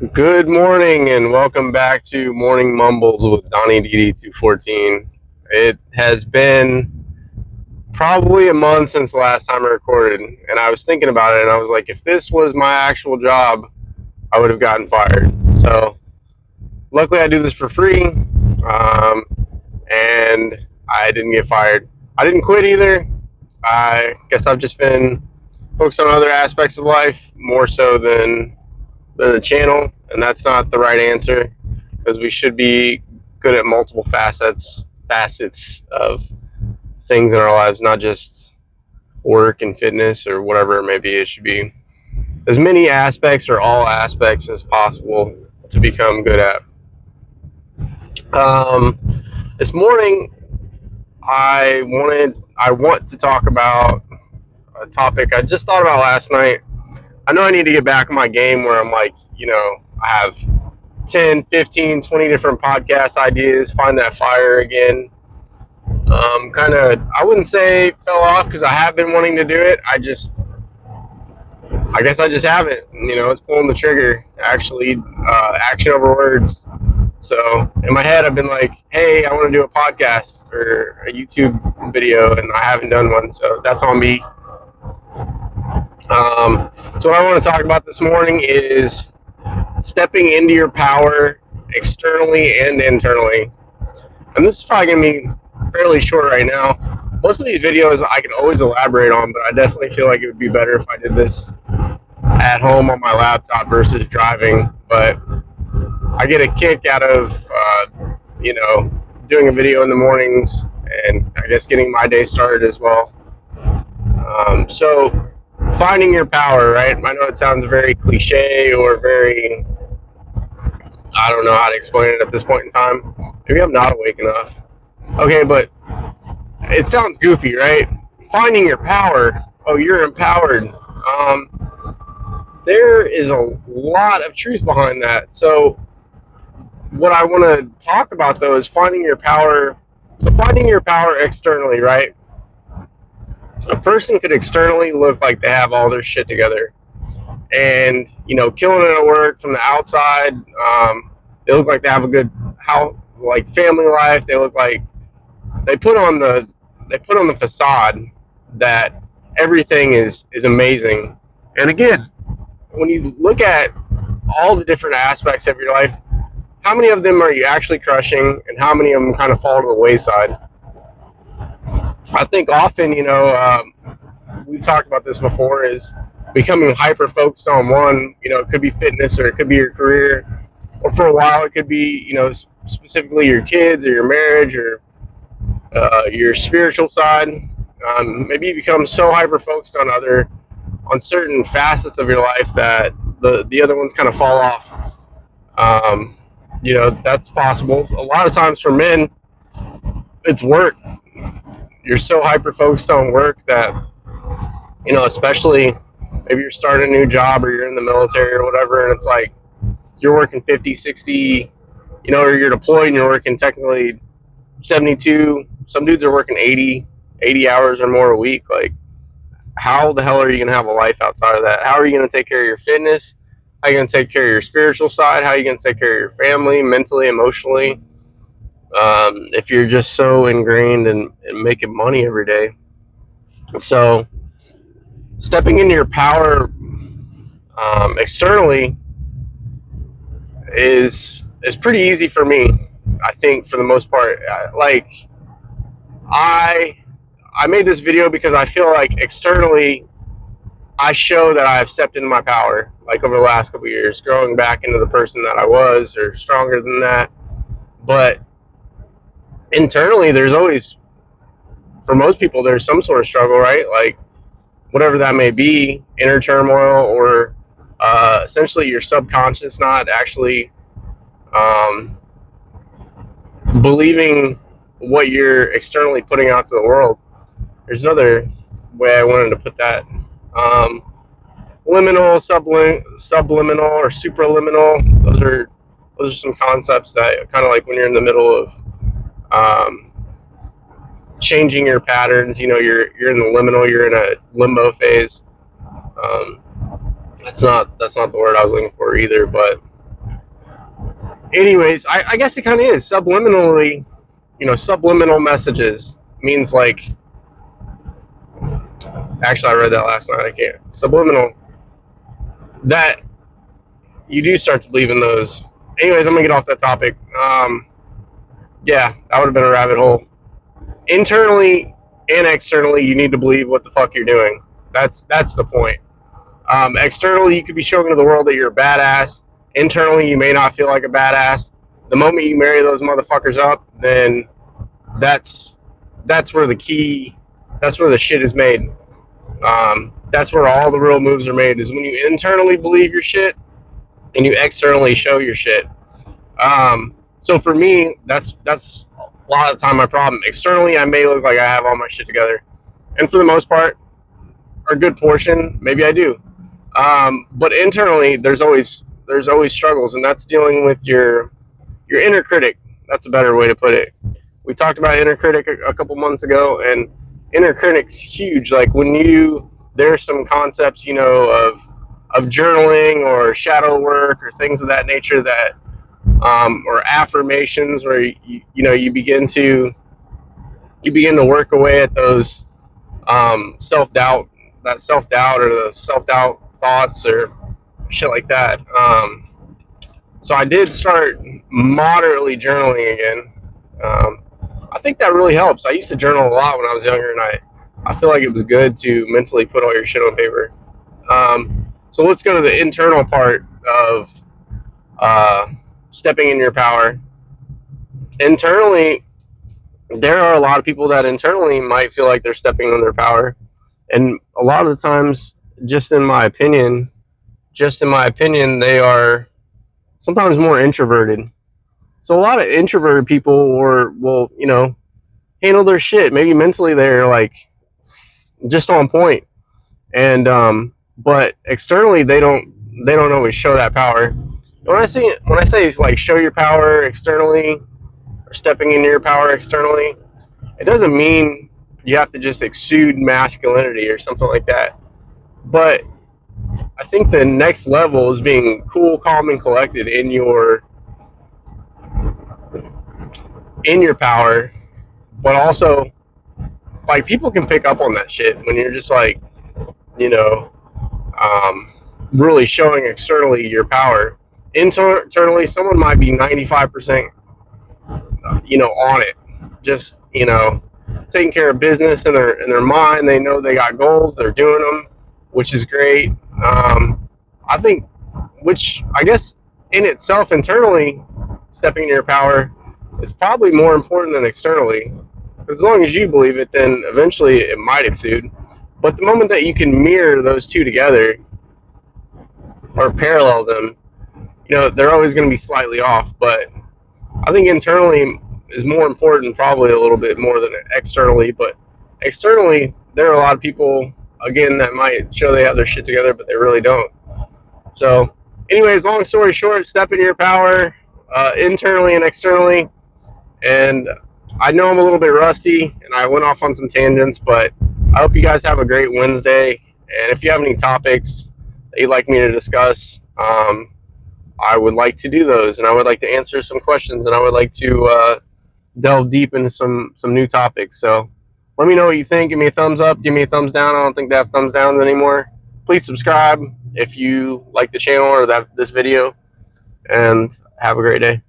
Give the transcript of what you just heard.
Good morning and welcome back to Morning Mumbles with Donnie DD214. It has been probably a month since the last time I recorded, and I was thinking about it and I was like, if this was my actual job, I would have gotten fired. So, luckily, I do this for free, and I didn't get fired. I didn't quit either. I guess I've just been focused on other aspects of life more so than the channel, and that's not the right answer because we should be good at multiple facets of things in our lives, not just work and fitness or whatever it may be. It should be as many aspects or all aspects as possible to become good at. This morning, I want to talk about a topic I just thought about last night. I know I need to get back on my game where I'm like, I have 10, 15, 20 different podcast ideas, find that fire again. I wouldn't say fell off because I have been wanting to do it. I guess I just haven't. It's pulling the trigger, actually, action over words. So in my head, I've been like, hey, I want to do a podcast or a YouTube video, and I haven't done one. So that's on me. So what I want to talk about this morning is stepping into your power externally and internally. And this is probably going to be fairly short right now. Most of these videos I can always elaborate on, but I definitely feel like it would be better if I did this at home on my laptop versus driving. But I get a kick out of, doing a video in the mornings and I guess getting my day started as well. So finding your power, right? I know it sounds very cliche or very, I don't know how to explain it at this point in time. Maybe I'm not awake enough. Okay, but it sounds goofy, right? Finding your power. Oh, you're empowered. There is a lot of truth behind that. So what I want to talk about, though, is finding your power. So finding your power externally, right? A person could externally look like they have all their shit together and, killing it at work from the outside. They look like they have a good family life. They look like they put on the facade that everything is amazing. And again, when you look at all the different aspects of your life, how many of them are you actually crushing and how many of them kind of fall to the wayside? I think often, we've talked about this before, is becoming hyper focused on one. It could be fitness or it could be your career, or for a while it could be, specifically your kids or your marriage or your spiritual side. Maybe you become so hyper focused on certain facets of your life that the other ones kind of fall off. That's possible. A lot of times for men, it's work. You're so hyper focused on work that, especially maybe you're starting a new job or you're in the military or whatever, and it's like you're working 50, 60, or you're deployed and you're working technically 72. Some dudes are working 80 hours or more a week. Like, how the hell are you going to have a life outside of that? How are you going to take care of your fitness? How are you going to take care of your spiritual side? How are you going to take care of your family, mentally, emotionally? If you're just so ingrained in making money every day. So stepping into your power externally is pretty easy for me, I think, for the most part. I made this video because I feel like externally I show that I have stepped into my power, like over the last couple of years, growing back into the person that I was, or stronger than that. But internally, there's always, for most people, there's some sort of struggle, right? Like, whatever that may be, inner turmoil, or essentially your subconscious not actually believing what you're externally putting out to the world. There's another way I wanted to put that. Liminal, subliminal, or supraliminal. Those are some concepts that kind of like when you're in the middle of changing your patterns. You're in the liminal. You're in a limbo phase. That's not the word I was looking for either. But anyways, I guess it kind of is subliminally. Subliminal messages means like. Actually, I read that last night. I can't. Subliminal. That you do start to believe in those. Anyways, I'm gonna get off that topic. Yeah, that would have been a rabbit hole. Internally and externally, you need to believe what the fuck you're doing. That's the point. Externally, you could be showing to the world that you're a badass. Internally, you may not feel like a badass. The moment you marry those motherfuckers up, then that's where the key. That's where the shit is made. That's where all the real moves are made. Is when you internally believe your shit and you externally show your shit. So for me, that's a lot of the time my problem. Externally, I may look like I have all my shit together, and for the most part, a good portion, maybe I do. But internally, there's always struggles, and that's dealing with your inner critic. That's a better way to put it. We talked about inner critic a couple months ago, and inner critic's huge. Like there's some concepts, of journaling or shadow work or things of that nature that, or affirmations where you begin to work away at those self-doubt or the self-doubt thoughts or shit like that. So I did start moderately journaling again. I think that really helps. I used to journal a lot when I was younger, and I feel like it was good to mentally put all your shit on paper. So let's go to the internal part of stepping in your power. Internally, there are a lot of people that internally might feel like they're stepping in their power, and a lot of the times, just in my opinion, they are sometimes more introverted. So a lot of introverted people will handle their shit. Maybe mentally they're like just on point, and but externally they don't always show that power. When I say like show your power externally or stepping into your power externally, it doesn't mean you have to just exude masculinity or something like that. But I think the next level is being cool, calm, and collected in your power, but also like people can pick up on that shit when you're just like, really showing externally your power. Internally, someone might be 95%, on it, just taking care of business in their mind. They know they got goals, they're doing them, which is great. I think, which I guess in itself, internally, stepping into your power is probably more important than externally. As long as you believe it, then eventually it might exude. But the moment that you can mirror those two together or parallel them, they're always going to be slightly off. But I think internally is more important, probably a little bit more than externally. But externally, there are a lot of people, again, that might show they have their shit together, but they really don't. So, anyways, long story short, step into your power, internally and externally. And I know I'm a little bit rusty, and I went off on some tangents, but I hope you guys have a great Wednesday. And if you have any topics that you'd like me to discuss, I would like to do those, and I would like to answer some questions, and I would like to delve deep into some new topics. So let me know what you think. Give me a thumbs up. Give me a thumbs down. I don't think they have thumbs downs anymore. Please subscribe if you like the channel or this video, and have a great day.